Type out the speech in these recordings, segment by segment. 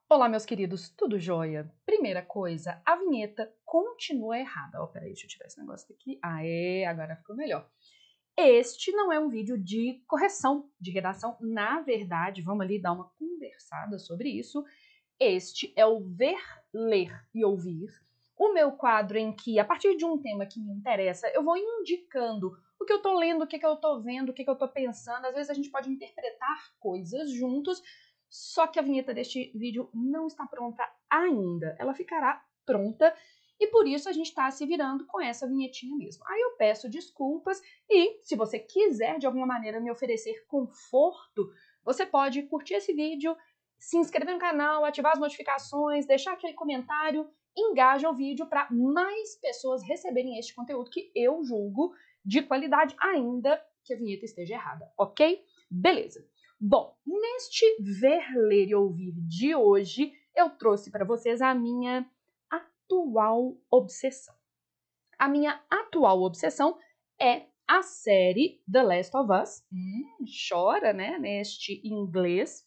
Olá, meus queridos, tudo jóia? Primeira coisa, a vinheta continua errada. Ó, peraí, deixa eu tirar esse negócio daqui. Aê, agora ficou melhor. Este não é um vídeo de correção de redação. Na verdade, vamos ali dar uma conversada sobre isso. Este é o Ver, Ler e Ouvir, o meu quadro em que, a partir de um tema que me interessa, eu vou indicando o que eu tô lendo, o que eu tô vendo, o que eu tô pensando. Às vezes a gente pode interpretar coisas juntos, só que a vinheta deste vídeo não está pronta ainda. Ela ficará pronta e por isso a gente está se virando com essa vinhetinha mesmo. Aí eu peço desculpas e, se você quiser de alguma maneira me oferecer conforto, você pode curtir esse vídeo, se inscrever no canal, ativar as notificações, deixar aquele comentário, engaja o vídeo para mais pessoas receberem este conteúdo que eu julgo de qualidade, ainda que a vinheta esteja errada, ok? Beleza. Bom, neste Ver, Ler e Ouvir de hoje, eu trouxe para vocês a minha atual obsessão. A minha atual obsessão é a série The Last of Us. Chora, né, neste inglês.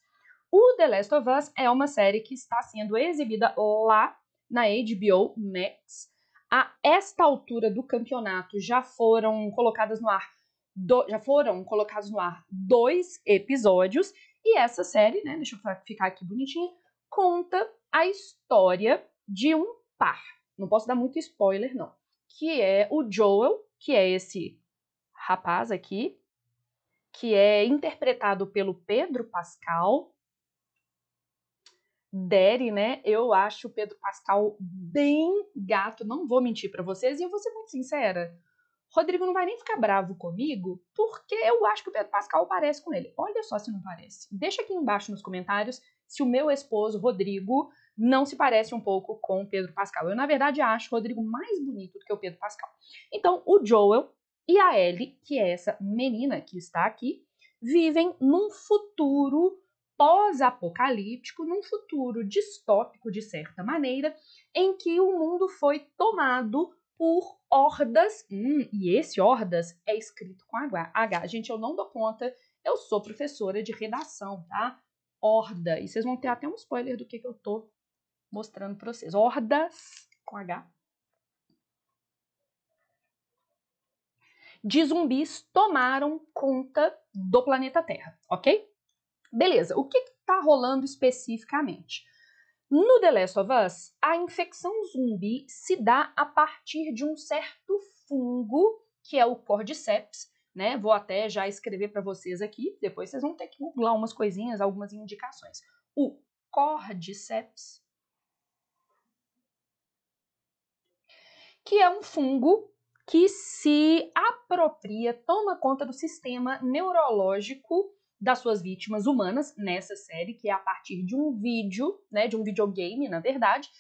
O The Last of Us é uma série que está sendo exibida lá na HBO Max. A esta altura do campeonato já foram colocados no ar 2 episódios, e essa série, né, deixa eu ficar aqui bonitinha, conta a história de um par. Não posso dar muito spoiler, não. Que é o Joel, que é esse rapaz aqui, que é interpretado pelo Pedro Pascal. Daddy, né? Eu acho o Pedro Pascal bem gato, não vou mentir pra vocês, e eu vou ser muito sincera. Rodrigo não vai nem ficar bravo comigo, porque eu acho que o Pedro Pascal parece com ele. Olha só se não parece. Deixa aqui embaixo nos comentários se o meu esposo, Rodrigo, não se parece um pouco com o Pedro Pascal. Eu, na verdade, acho o Rodrigo mais bonito do que o Pedro Pascal. Então, o Joel e a Ellie, que é essa menina que está aqui, vivem num futuro pós-apocalíptico, num futuro distópico, de certa maneira, em que o mundo foi tomado por hordas, e esse hordas é escrito com H. Gente, eu não dou conta, eu sou professora de redação, tá? Horda, e vocês vão ter até um spoiler do que eu tô mostrando pra vocês. Hordas, com H, de zumbis tomaram conta do planeta Terra, ok? Beleza, o que tá rolando especificamente? No The Last of Us, a infecção zumbi se dá a partir de um certo fungo, que é o Cordyceps, né? Vou até já escrever para vocês aqui, depois vocês vão ter que googlar umas coisinhas, algumas indicações. O Cordyceps, que é um fungo que se apropria, toma conta do sistema neurológico das suas vítimas humanas nessa série, que é a partir de um vídeo, né, de um videogame, na verdade,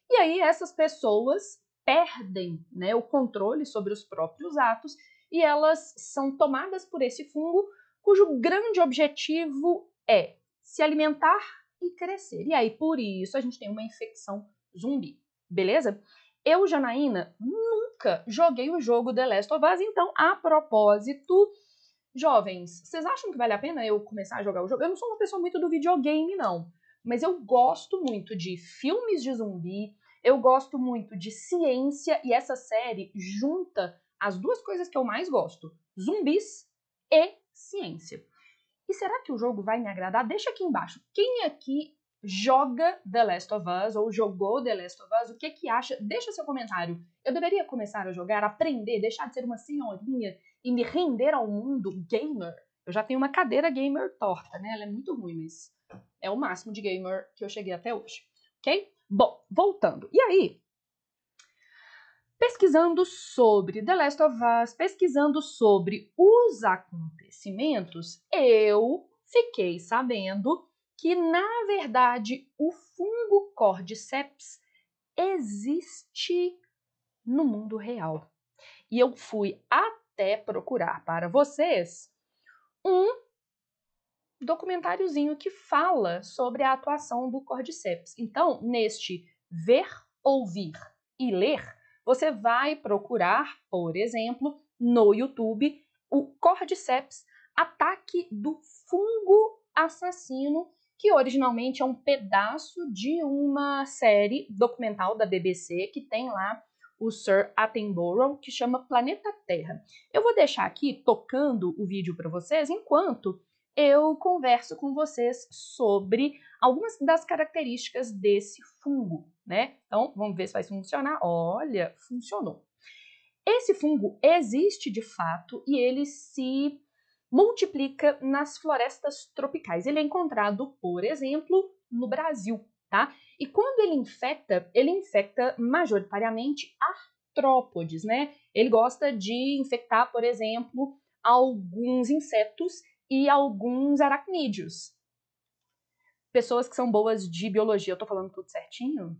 e aí essas pessoas perdem, né, o controle sobre os próprios atos e elas são tomadas por esse fungo, cujo grande objetivo é se alimentar e crescer. E aí, por isso, a gente tem uma infecção zumbi, beleza? Eu, Janaína, nunca joguei o jogo The Last of Us, então, a propósito, jovens, vocês acham que vale a pena eu começar a jogar o jogo? Eu não sou uma pessoa muito do videogame, não. Mas eu gosto muito de filmes de zumbi, eu gosto muito de ciência, e essa série junta as duas coisas que eu mais gosto: zumbis e ciência. E será que o jogo vai me agradar? Deixa aqui embaixo. Quem aqui joga The Last of Us ou jogou The Last of Us? O que acha? Deixa seu comentário. Eu deveria começar a jogar, aprender, deixar de ser uma senhorinha e me render ao mundo gamer? Eu já tenho uma cadeira gamer torta, né? Ela é muito ruim, mas é o máximo de gamer que eu cheguei até hoje, ok? Bom, voltando. E aí, pesquisando sobre The Last of Us, pesquisando sobre os acontecimentos, eu fiquei sabendo que, na verdade, o fungo Cordyceps existe no mundo real. E eu fui até procurar para vocês um documentáriozinho que fala sobre a atuação do Cordyceps. Então, neste Ver, Ouvir e Ler, você vai procurar, por exemplo, no YouTube, o Cordyceps, ataque do fungo assassino, que originalmente é um pedaço de uma série documental da BBC que tem lá o Sir Attenborough, que chama Planeta Terra. Eu vou deixar aqui tocando o vídeo para vocês enquanto eu converso com vocês sobre algumas das características desse fungo, né? Então, vamos ver se vai funcionar. Olha, funcionou. Esse fungo existe de fato e ele se multiplica nas florestas tropicais. Ele é encontrado, por exemplo, no Brasil, tá? E quando ele infecta majoritariamente artrópodes, né? Ele gosta de infectar, por exemplo, alguns insetos e alguns aracnídeos. Pessoas que são boas de biologia, eu tô falando tudo certinho?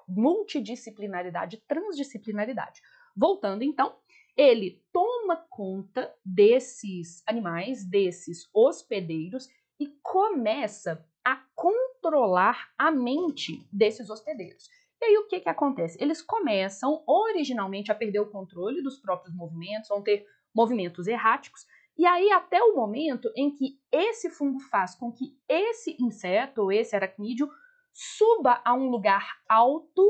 Multidisciplinaridade, transdisciplinaridade. Voltando então, ele toma conta desses animais, desses hospedeiros e começa a controlar a mente desses hospedeiros. E aí o que acontece? Eles começam originalmente a perder o controle dos próprios movimentos, vão ter movimentos erráticos, e aí até o momento em que esse fungo faz com que esse inseto ou esse aracnídeo suba a um lugar alto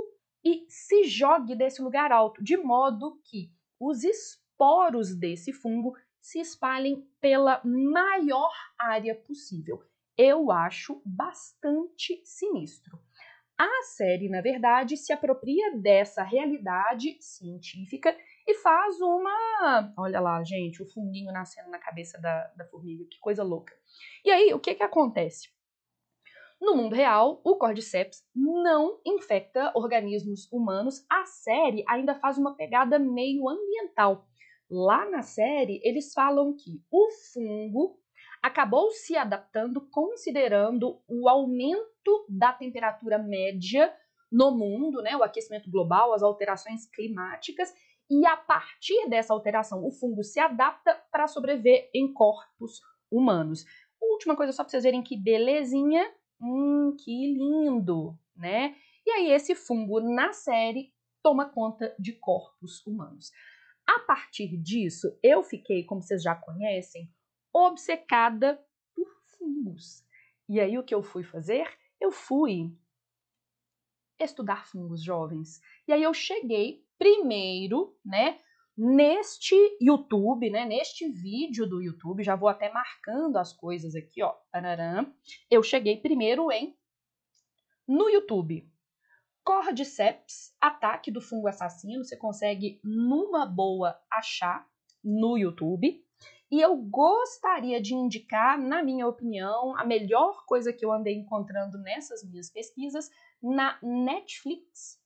e se jogue desse lugar alto, de modo que os esporos desse fungo se espalhem pela maior área possível. Eu acho bastante sinistro. A série, na verdade, se apropria dessa realidade científica e faz uma... Olha lá, gente, o funguinho nascendo na cabeça da formiga, que coisa louca. E aí, o que acontece? No mundo real, o Cordyceps não infecta organismos humanos. A série ainda faz uma pegada meio ambiental. Lá na série, eles falam que o fungo acabou se adaptando considerando o aumento da temperatura média no mundo, né, o aquecimento global, as alterações climáticas, e a partir dessa alteração, o fungo se adapta para sobreviver em corpos humanos. Última coisa, só para vocês verem que belezinha. Que lindo, né? E aí esse fungo na série toma conta de corpos humanos. A partir disso, eu fiquei, como vocês já conhecem, obcecada por fungos. E aí o que eu fui fazer? Eu fui estudar fungos, jovens. E aí eu cheguei primeiro, né, neste YouTube, né, neste vídeo do YouTube, já vou até marcando as coisas aqui, ó. Eu cheguei primeiro no YouTube. Cordyceps, ataque do fungo assassino, você consegue numa boa achar no YouTube. E eu gostaria de indicar, na minha opinião, a melhor coisa que eu andei encontrando nessas minhas pesquisas na Netflix.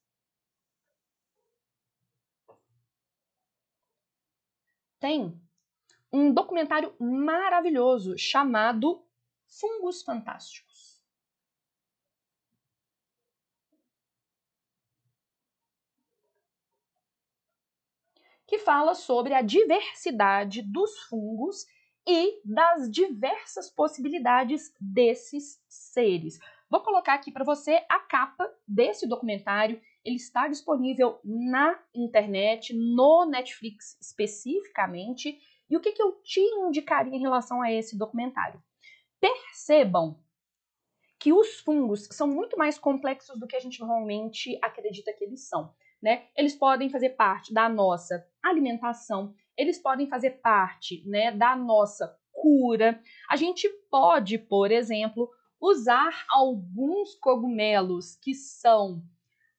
Tem um documentário maravilhoso chamado Fungos Fantásticos. Que fala sobre a diversidade dos fungos e das diversas possibilidades desses seres. Vou colocar aqui para você a capa desse documentário. Ele está disponível na internet, no Netflix especificamente. E o que eu te indicaria em relação a esse documentário? Percebam que os fungos são muito mais complexos do que a gente normalmente acredita que eles são, né? Eles podem fazer parte da nossa alimentação, eles podem fazer parte, né, da nossa cura. A gente pode, por exemplo, usar alguns cogumelos que são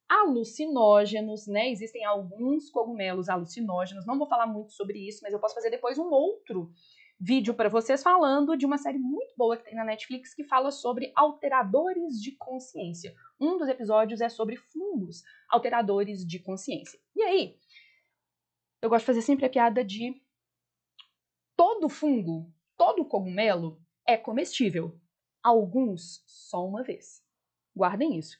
alucinógenos, né? Existem alguns cogumelos alucinógenos. Não vou falar muito sobre isso, mas eu posso fazer depois um outro vídeo para vocês falando de uma série muito boa que tem na Netflix que fala sobre alteradores de consciência. Um dos episódios é sobre fungos alteradores de consciência. E aí, eu gosto de fazer sempre a piada de todo fungo, todo cogumelo é comestível. Alguns só uma vez. Guardem isso.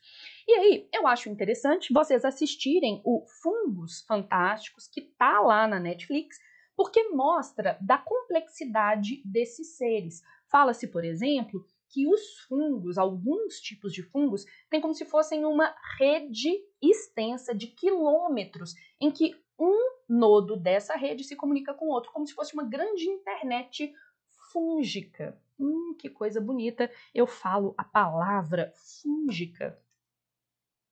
E aí, eu acho interessante vocês assistirem o Fungos Fantásticos, que tá lá na Netflix, porque mostra da complexidade desses seres. Fala-se, por exemplo, que os fungos, alguns tipos de fungos, têm como se fossem uma rede extensa de quilômetros, em que um nodo dessa rede se comunica com o outro, como se fosse uma grande internet fúngica. Que coisa bonita. Eu falo a palavra fúngica,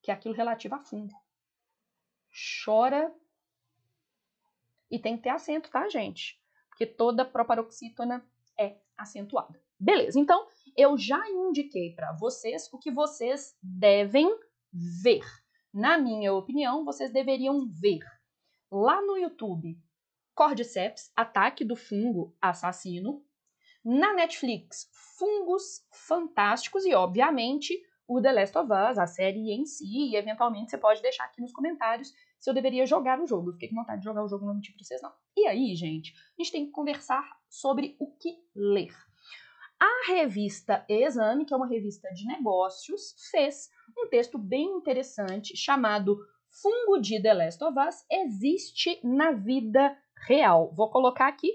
que é aquilo relativo a fungo. Chora. E tem que ter acento, tá, gente? Porque toda proparoxítona é acentuada. Beleza, então eu já indiquei para vocês o que vocês devem ver. Na minha opinião, vocês deveriam ver lá no YouTube Cordyceps, Ataque do Fungo Assassino. Na Netflix, Fungos Fantásticos e, obviamente, o The Last of Us, a série em si. E, eventualmente, você pode deixar aqui nos comentários se eu deveria jogar o jogo. Eu fiquei com vontade de jogar o jogo, não menti pra vocês, não. E aí, gente, a gente tem que conversar sobre o que ler. A revista Exame, que é uma revista de negócios, fez um texto bem interessante chamado Fungo de The Last of Us existe na vida real. Vou colocar aqui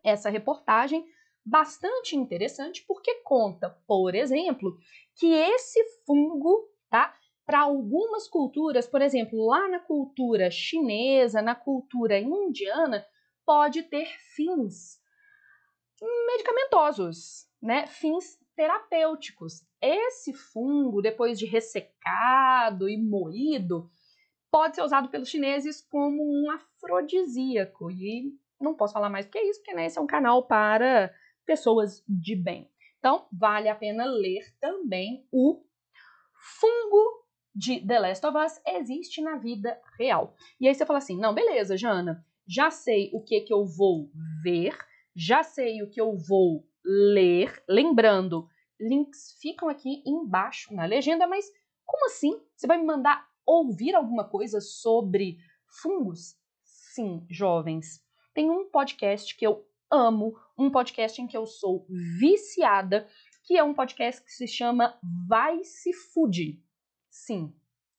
essa reportagem bastante interessante porque conta, por exemplo, que esse fungo, tá? Para algumas culturas, por exemplo, lá na cultura chinesa, na cultura indiana, pode ter fins medicamentosos, né? Fins terapêuticos. Esse fungo, depois de ressecado e moído, pode ser usado pelos chineses como um afrodisíaco. E não posso falar mais do que isso, porque né, esse é um canal para pessoas de bem. Então, vale a pena ler também o Fungo de The Last of Us existe na vida real. E aí você fala assim, não, beleza, Jana, já sei o que eu vou ver, já sei o que eu vou ler. Lembrando, links ficam aqui embaixo na legenda, mas como assim? Você vai me mandar ouvir alguma coisa sobre fungos? Sim, jovens. Tem um podcast que eu amo, um podcast em que eu sou viciada, que é um podcast que se chama Vai Se Food. Sim,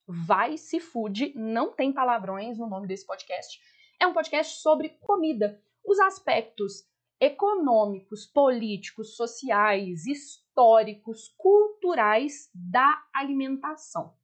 Vai Se Food, não tem palavrões no nome desse podcast. É um podcast sobre comida, os aspectos econômicos, políticos, sociais, históricos, culturais da alimentação.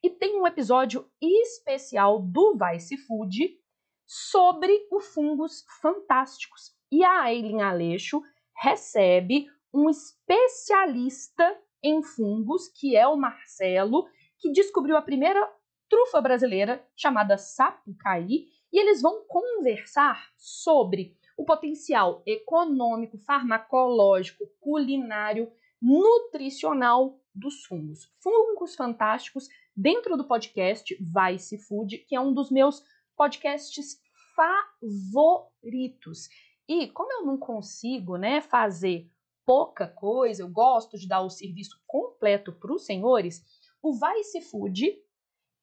E tem um episódio especial do Vai Se Food sobre os fungos fantásticos. E a Aileen Aleixo recebe um especialista em fungos, que é o Marcelo, que descobriu a primeira trufa brasileira, chamada Sapucaí, e eles vão conversar sobre o potencial econômico, farmacológico, culinário, nutricional dos fungos. Fungos fantásticos dentro do podcast Vai Se Food, que é um dos meus podcasts favoritos. E como eu não consigo, né, fazer pouca coisa, eu gosto de dar o serviço completo para os senhores, o Vai Se Food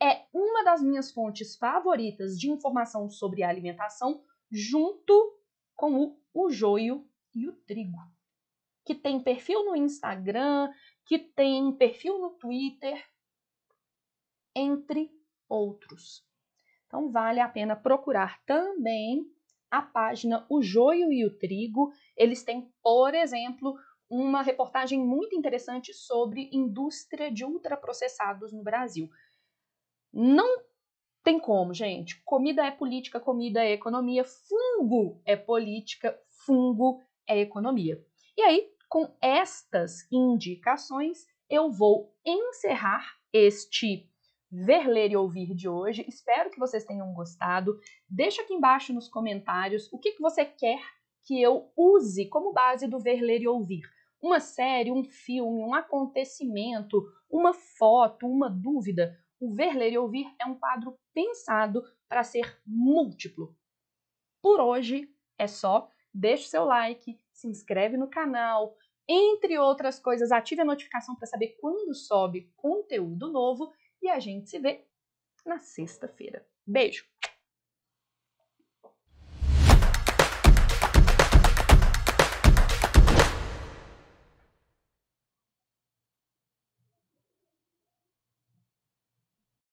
é uma das minhas fontes favoritas de informação sobre a alimentação, junto com o joio e o trigo, que tem perfil no Instagram, que tem perfil no Twitter, entre outros. Então vale a pena procurar também a página O Joio e o Trigo. Eles têm, por exemplo, uma reportagem muito interessante sobre indústria de ultraprocessados no Brasil. Não tem como, gente. Comida é política, comida é economia, fungo é política, fungo é economia. E aí, com estas indicações, eu vou encerrar este Ver, Ler e Ouvir de hoje. Espero que vocês tenham gostado. Deixa aqui embaixo nos comentários o que você quer que eu use como base do Ver, Ler e Ouvir. Uma série, um filme, um acontecimento, uma foto, uma dúvida. O Ver, Ler e Ouvir é um quadro pensado para ser múltiplo. Por hoje é só. Deixe seu like, se inscreve no canal, entre outras coisas, ative a notificação para saber quando sobe conteúdo novo e a gente se vê na sexta-feira. Beijo!